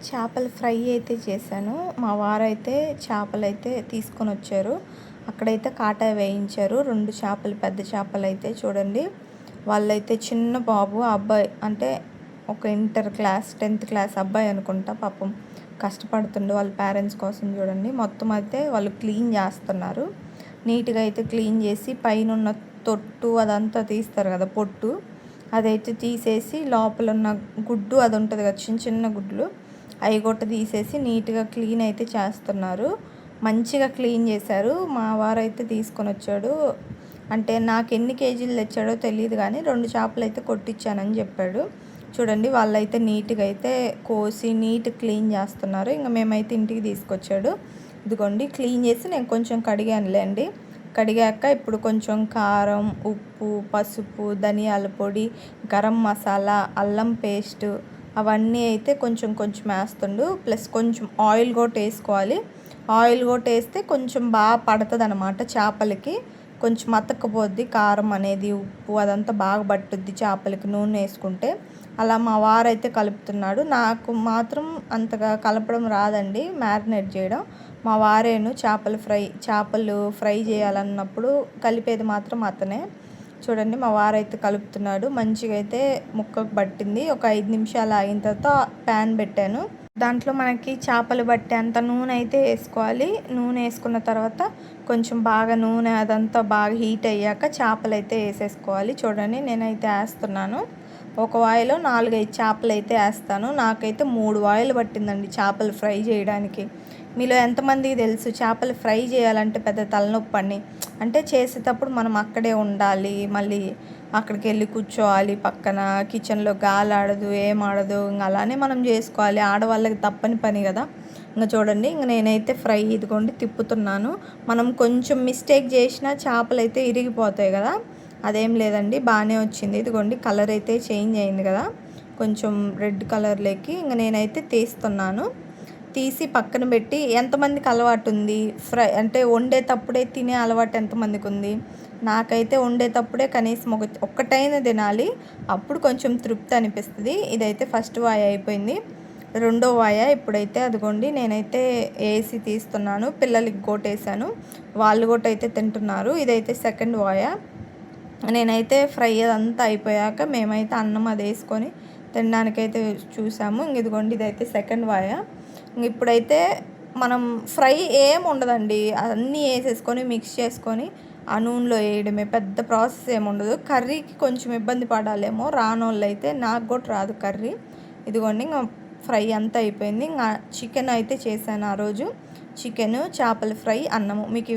చేపల ఫ్రై అయితే చేశాను. మా వారైతే చేపలైతే తీసుకొనొచ్చారు. అక్కడైతే కాటా వేయించారు. 2 చేపలు, పెద్ద చేపలైతే చూడండి. వాళ్ళైతే చిన్న బాబు, అబ్బాయి అంటే ఒక ఇంటర్ క్లాస్, 10th క్లాస్ అబ్బాయి అనుకుంటా. పాపం కష్టపడుతుండు వాళ్ళ పేరెంట్స్ కోసం చూడండి. మొత్తం అయితే వాళ్ళు క్లీన్ చేస్తున్నారు. నీట్‌గా అయితే క్లీన్ చేసి పైనున్న తొట్టు అదంతా తీస్తారు కదా, పొట్టు. అదైతే తీసేసి లోపలున్న గుడ్డు అది ఉంటది కదా, చిన్న చిన్న గుడ్లు అవి కూడా తీసేసి నీట్‌గా క్లీన్ అయితే చేస్తున్నారు. మంచిగా క్లీన్ చేశారు. మా వారైతే తీసుకొని వచ్చాడు. అంటే నాకు ఎన్ని కేజీలు తెచ్చాడో తెలీదు కానీ 2 చేపలైతే కొట్టిచ్చానని చెప్పాడు. చూడండి వాళ్ళైతే నీట్‌గా అయితే కోసి క్లీన్ చేస్తున్నారు. ఇంక మేమైతే ఇంటికి తీసుకొచ్చాడు. ఇదిగోండి క్లీన్ చేసి నేను కొంచెం కడిగానులేండి. కడిగాక ఇప్పుడు కొంచెం కారం, ఉప్పు, పసుపు, ధనియాల పొడి, గరం మసాలా, అల్లం పేస్టు అవన్నీ అయితే కొంచెం కొంచెం వేస్తుండు. ప్లస్ కొంచెం ఆయిల్ కూడా వేసుకోవాలి. ఆయిల్ కూడా వేస్తే కొంచెం బాగా పడుతుంది అనమాట చేపలకి. కొంచెం మతకపోద్ది కారం అనేది, ఉప్పు అదంతా బాగా పట్టుద్ది చేపలకి నూనె వేసుకుంటే. అలా మా వారైతే కలుపుతున్నాడు. నాకు మాత్రం అంతగా కలపడం రాదండి, మ్యారినేట్ చేయడం. మా వారేను చేపలు ఫ్రై చేయాలన్నప్పుడు కలిపేది మాత్రం అతనే. చూడండి మా వారైతే కలుపుతున్నాడు. మంచిగా అయితే ముక్కకు పట్టింది. ఒక 5 నిమిషాలు ఆగిన తర్వాత ప్యాన్ పెట్టాను. దాంట్లో మనకి చేపలు బట్టే అంత నూనె అయితే వేసుకోవాలి. నూనె వేసుకున్న తర్వాత కొంచెం బాగా నూనె అదంతా బాగా హీట్ అయ్యాక చేపలు అయితే వేసేసుకోవాలి. చూడండి నేనైతే వేస్తున్నాను. ఒక వాయిలో 4, 5 చేపలు అయితే వేస్తాను. నాకైతే 3 వాయిలు పట్టిందండి చేపలు ఫ్రై చేయడానికి. మీలో ఎంతమందికి తెలుసు చేపలు ఫ్రై చేయాలంటే పెద్ద తలనొప్పి అని? అంటే చేసేటప్పుడు మనం అక్కడే ఉండాలి, మళ్ళీ అక్కడికి వెళ్ళి కూర్చోవాలి పక్కన. కిచెన్లో గాలి ఆడదు, ఏం ఆడదు. ఇంకా అలానే మనం చేసుకోవాలి. ఆడవాళ్ళకి తప్పని పని కదా. ఇంకా చూడండి నేనైతే ఫ్రై ఇదిగోండి తిప్పుతున్నాను. మనం కొంచెం మిస్టేక్ చేసినా చేపలు అయితే ఇరిగిపోతాయి కదా. అదేం లేదండి, బాగానే వచ్చింది. ఇదిగోండి కలర్ అయితే చేంజ్ అయింది కదా, కొంచెం రెడ్ కలర్లోకి. ఇంకా నేనైతే తీస్తున్నాను. తీసి పక్కన పెట్టి ఎంతమందికి అలవాటు ఉంది ఫ్రై అంటే వండేటప్పుడే తినే అలవాటు ఎంతమందికి ఉంది? నాకైతే వండేటప్పుడే కనీసం ఒక్కటైనా తినాలి, అప్పుడు కొంచెం తృప్తి అనిపిస్తుంది. ఇదైతే ఫస్ట్ వాయ అయిపోయింది. రెండో వాయ ఇప్పుడైతే అదిగోండి నేనైతే వేసి తీస్తున్నాను. పిల్లలకి గోటేసాను, వాళ్ళు కూడా అయితే తింటున్నారు. ఇదైతే సెకండ్ వాయ. నేనైతే ఫ్రై అదంతా అయిపోయాక మేమైతే అన్నం అది వేసుకొని తినడానికైతే చూసాము. ఇదిగోండి ఇదైతే సెకండ్ వాయ. ఇప్పుడైతే మనం ఫ్రై ఏం ఉండదండి, అన్నీ వేసేసుకొని మిక్స్ చేసుకొని ఆ నూనెలో వేయడమే, పెద్ద ప్రాసెస్ ఏమి ఉండదు. కర్రీకి కొంచెం ఇబ్బంది పడాలేమో రానోళ్ళు అయితే, నాకు కూడా రాదు కర్రీ. ఇదిగోండి ఇంకా ఫ్రై అంతా అయిపోయింది. ఇంకా చికెన్ అయితే చేశాను ఆ రోజు. చికెను, చేపల ఫ్రై, అన్నము. మీకు